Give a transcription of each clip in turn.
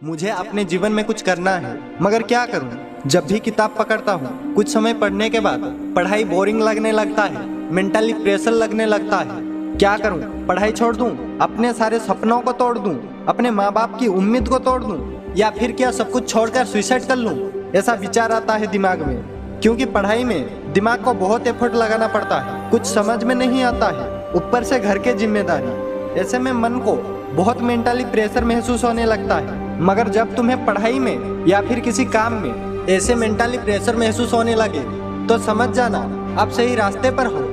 मुझे अपने जीवन में कुछ करना है, मगर क्या करूं? जब भी किताब पकड़ता हूं, कुछ समय पढ़ने के बाद पढ़ाई बोरिंग लगने लगता है, मेंटली प्रेशर लगने लगता है। क्या करूं? पढ़ाई छोड़ दूं? अपने सारे सपनों को तोड़ दूं? अपने माँ बाप की उम्मीद को तोड़ दूं? या फिर क्या सब कुछ छोड़कर सुसाइड कर लूं? ऐसा विचार आता है दिमाग में, क्योंकि पढ़ाई में दिमाग को बहुत एफर्ट लगाना पड़ता है, कुछ समझ में नहीं आता है, ऊपर से घर की जिम्मेदारी। ऐसे में मन को बहुत मेंटली प्रेशर महसूस होने लगता है। मगर जब तुम्हें पढ़ाई में या फिर किसी काम में ऐसे मेंटली प्रेशर महसूस होने लगे तो समझ जाना आप सही रास्ते पर हो।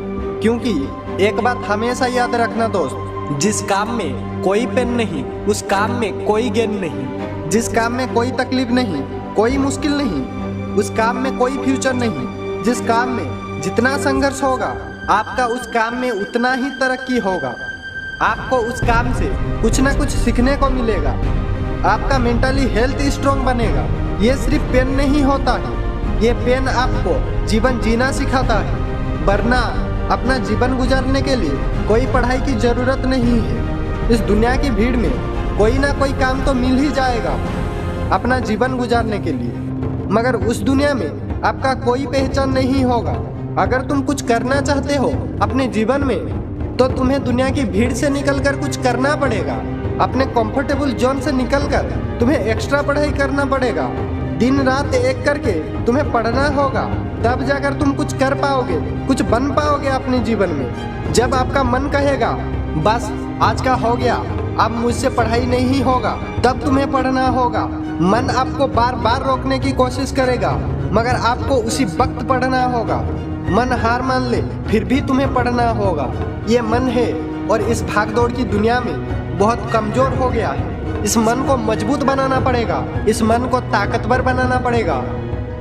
क्योंकि एक बात हमेशा याद रखना दोस्त, जिस काम में कोई पेन नहीं उस काम में कोई गेन नहीं। जिस काम में कोई तकलीफ नहीं, कोई मुश्किल नहीं, उस काम में कोई फ्यूचर नहीं। जिस काम में जितना संघर्ष होगा आपका उस काम में उतना ही तरक्की होगा। आपको उस काम से कुछ ना कुछ सीखने को मिलेगा, आपका मेंटली हेल्थ स्ट्रॉन्ग बनेगा। ये सिर्फ पेन नहीं होता है, ये पेन आपको जीवन जीना सिखाता है। वरना अपना जीवन गुजारने के लिए कोई पढ़ाई की जरूरत नहीं है। इस दुनिया की भीड़ में कोई ना कोई काम तो मिल ही जाएगा अपना जीवन गुजारने के लिए, मगर उस दुनिया में आपका कोई पहचान नहीं होगा। अगर तुम कुछ करना चाहते हो अपने जीवन में तो तुम्हें दुनिया की भीड़ से निकलकर कुछ करना पड़ेगा। अपने कंफर्टेबल जोन से निकलकर तुम्हें एक्स्ट्रा पढ़ाई करना पड़ेगा। दिन रात एक करके तुम्हें पढ़ना होगा, तब जाकर तुम कुछ कर पाओगे, कुछ बन पाओगे अपने जीवन में। जब आपका मन कहेगा बस आज का हो गया, अब मुझसे पढ़ाई नहीं होगा, तब तुम्हें पढ़ना होगा। मन आपको बार बार रोकने की कोशिश करेगा, मगर आपको उसी वक्त पढ़ना होगा। मन हार मान ले फिर भी तुम्हें पढ़ना होगा। ये मन है और इस भागदौड़ की दुनिया में बहुत कमजोर हो गया है। इस मन को मजबूत बनाना पड़ेगा, इस मन को ताकतवर बनाना पड़ेगा।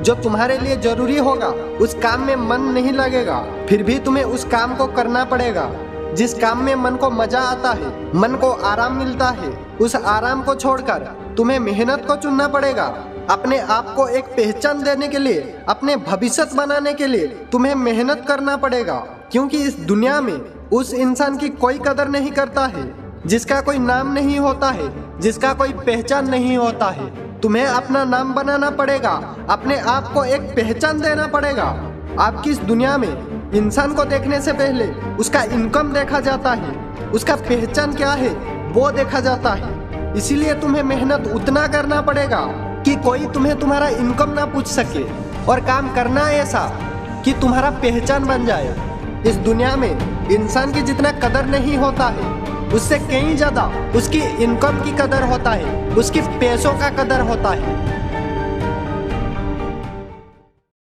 जो तुम्हारे लिए जरूरी होगा उस काम में मन नहीं लगेगा, फिर भी तुम्हें उस काम को करना पड़ेगा। जिस काम में मन को मजा आता है, मन को आराम मिलता है, उस आराम को छोड़कर तुम्हें मेहनत को चुनना पड़ेगा। अपने आप को एक पहचान देने के लिए, अपने भविष्य बनाने के लिए तुम्हें मेहनत करना पड़ेगा। क्योंकि इस दुनिया में उस इंसान की कोई कदर नहीं करता है जिसका कोई नाम नहीं होता है, जिसका कोई पहचान नहीं होता है। तुम्हें अपना नाम बनाना पड़ेगा, अपने आप को एक पहचान देना पड़ेगा। आपकी इस दुनिया में इंसान को देखने से पहले उसका इनकम देखा जाता है, उसका पहचान क्या है वो देखा जाता है। इसीलिए तुम्हें मेहनत उतना करना पड़ेगा कि कोई तुम्हें तुम्हारा इनकम ना पूछ सके, और काम करना ऐसा कि तुम्हारा पहचान बन जाए। इस दुनिया में इंसान की जितना कदर नहीं होता है उससे कहीं ज्यादा उसकी इनकम की कदर होता है, उसकी पैसों का कदर होता है।